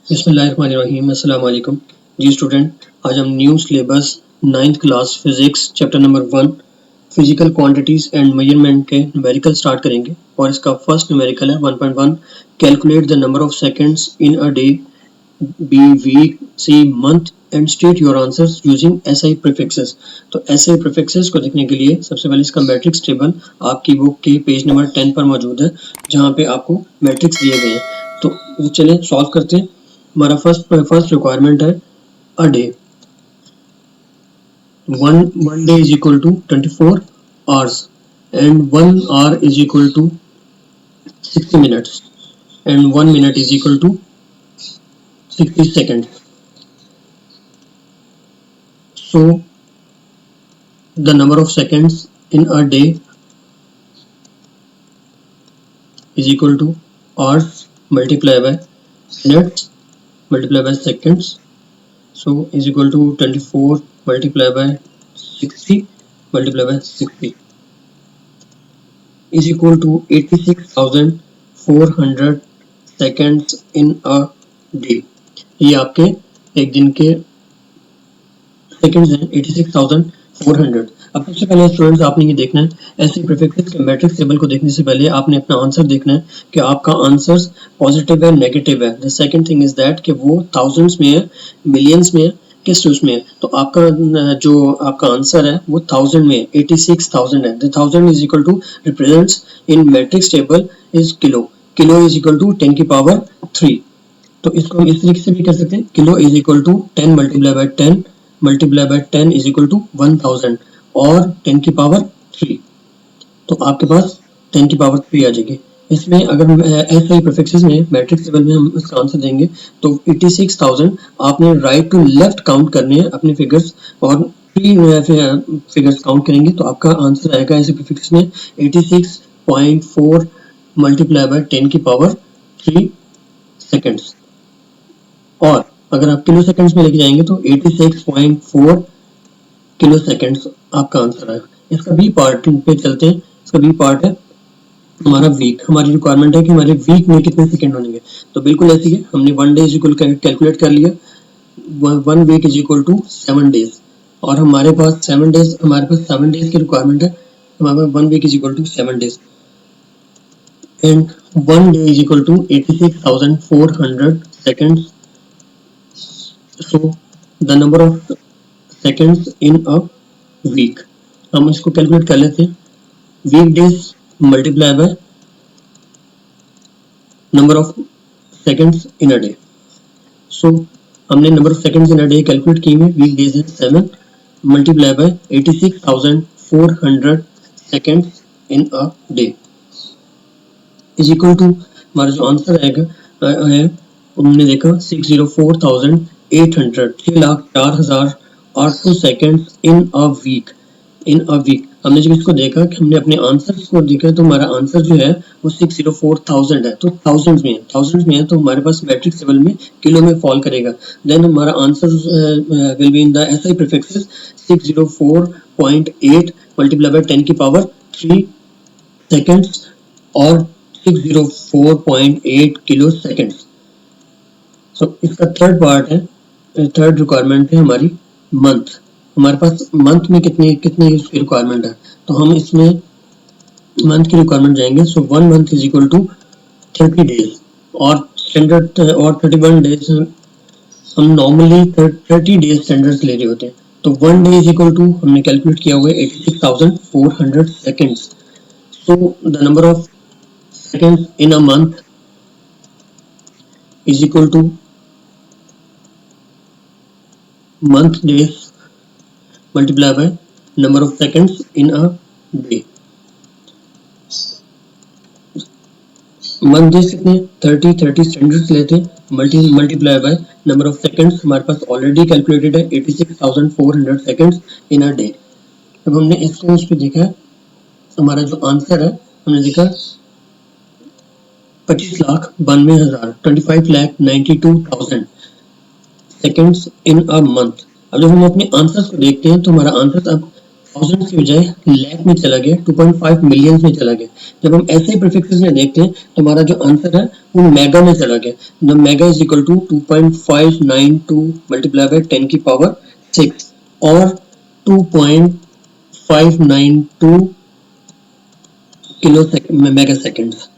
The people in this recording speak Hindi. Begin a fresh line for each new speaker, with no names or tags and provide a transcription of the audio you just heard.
बिस्मिल्लाहिर्रहमानिर्रहीम अस्सलाम वालेकुम जी स्टूडेंट। आज हम new syllabus 9th class physics chapter number 1 physical quantities and measurement के न्यूमेरिकल स्टार्ट करेंगे और इसका फर्स्ट न्यूमेरिकल है 1.1 calculate the number of seconds in a day b week c month and state your answers using SI prefixes. तो एसआई प्रीफिक्सेस को देखने के लिए सबसे पहले इसका मैट्रिक्स टेबल आपकी बुक के पेज नंबर 10 पर मौजूद है, जहाँ पे आपको मैट्रिक्स दिए गए हैं। तो चलें सॉल्व करते हैं। हमारा फर्स्ट रिक्वायरमेंट है a day. One day is equal to 24 hours and 1 hour is equal to 60 minutes and 1 minute is equal to 60 seconds. So the number of seconds in a day is equal to hours multiplied by minutes multiplied by seconds. So is equal to 24 multiplied by 60 multiplied by 60 is equal to 86,400 seconds in a day. ये आपके एक दिन के सेकंड्स हैं 86,400। अब सबसे पहले स्टूडेंट्स आपने ये देखना है, ऐसे प्रीफिक्सेस के मैट्रिक्स टेबल को देखने से पहले आपने अपना आंसर देखना है कि आपका आंसर पॉजिटिव है नेगेटिव है। The second thing is that कि वो थाउजेंड्स में है, मिलियंस में है, किस उसमें है। तो आपका जो आपका आंसर है वो 1000 में 86,000 है। The 1000 is equal to represents in matrix table is kilo. Kilo is equal to 10 की पावर 3। तो इसको हम इस तरीके से भी कर सकते हैं, kilo is equal to 10 multiply by 10 multiply by 10 is equal to 1000 और 10 की पावर 3। तो आपके पास 10 की पावर 3 आ जाएगी। इसमें अगर ऐसे ही प्रीफिक्सेस में मैट्रिक्स टेबल में हम इसका आंसर देंगे तो 86,000 आपने राइट टू लेफ्ट काउंट करने हैं अपने फिगर्स और 3 फिगर्स काउंट करेंगे तो आपका आंसर आएगा ऐसे प्रीफिक्स में 86.4 मल्टीप्लाई बाय 10 की पावर 3 सेकेंड्स। और अगर आप किलो सेकंड्स में लेके जाएंगे तो 86.4 किलो सेकंड्स आपका आंसर आएगा। इसका बी पार्ट पे चलते हैं। इसका बी पार्ट है हमारा वीक। हमारी रिक्वायरमेंट है कि हमारे वीक में कितने सेकंड होंगे। तो बिल्कुल ऐसी है, हमने 1 डे इज इक्वल कैलकुलेट कर लिया, 1 week is equal to 7 days और हमारे पास 7 डेज की रिक्वायरमेंट है। हमारे 1 week is equal to 7 days and 1 day is equal to 86,400 seconds. So the number of seconds in a week, हम इसको कैलकुलेट कर लेते हैं। Week days multiply by number of seconds in a day. So हमने number of seconds in a day calculate की हुई। वीक डेज है 7 multiply by 86,400 seconds in a day is equal to हमारा जो आंसर है हमने देखा 6,04,800 6,04,800 सेकेंड इन अ वीक। हमने जब इसको देखा कि हमने अपने आंसर्स को देखा तो हमारा आंसर जो है वो 6,04,000 है। तो थाउजेंड्स में है तो हमारे पास मैट्रिक्स टेबल में किलो में फॉल करेगा। देन हमारा answer will be in the SI prefixes 604.8 multiply by 10 की पावर 3 सेकेंड्स और 604.8 किलो सेकेंड्स। सो इसका थर्ड पार्ट है, थर्ड रिक्वायरमेंट है हमारी मंथ। हमारे पास मंथ में कितनी उसकी रिक्वायरमेंट है। तो हम इसमें मंथ की रिक्वायरमेंट जाएंगे। So 1 month is equal to 30 days और स्टैंडर्ड और 31 डेज हम नॉर्मली 30 डेज स्टैंडर्ड ले रहे होते हैं। तो 1 डे इज इक्वल टू हमने कैलकुलेट किया हुआ है 86,400 seconds. So the number of seconds in a month is equal to month days multiplied by number of seconds in a day। Month days कितने 30 स्टैंडर्ड्स लेते हैं multiply by number of seconds. हमारे पास ऑलरेडी कैलकुलेटेड है 86,400 सेकंड्स इन अ डे। अब हमने इसको उस पर देखा है, हमारा जो आंसर है हमने देखा 25,92,000 25,92,000 सेकेंड्स इन अ मंथ। अब जब हम अपने आंसर्स को देखते हैं तो हमारा आंसर अब थाउजेंड की बजाय लैख में चला गया, 2.5 मिलियन में चला गया। जब हम ऐसे ही प्रीफिक्सेस में देखते हैं तो हमारा जो आंसर है वो मेगा में चला गया। The mega is equal to 2.592 multiply by 10 की पावर 6 और 2.592 किलो मेगा सेकेंड्स।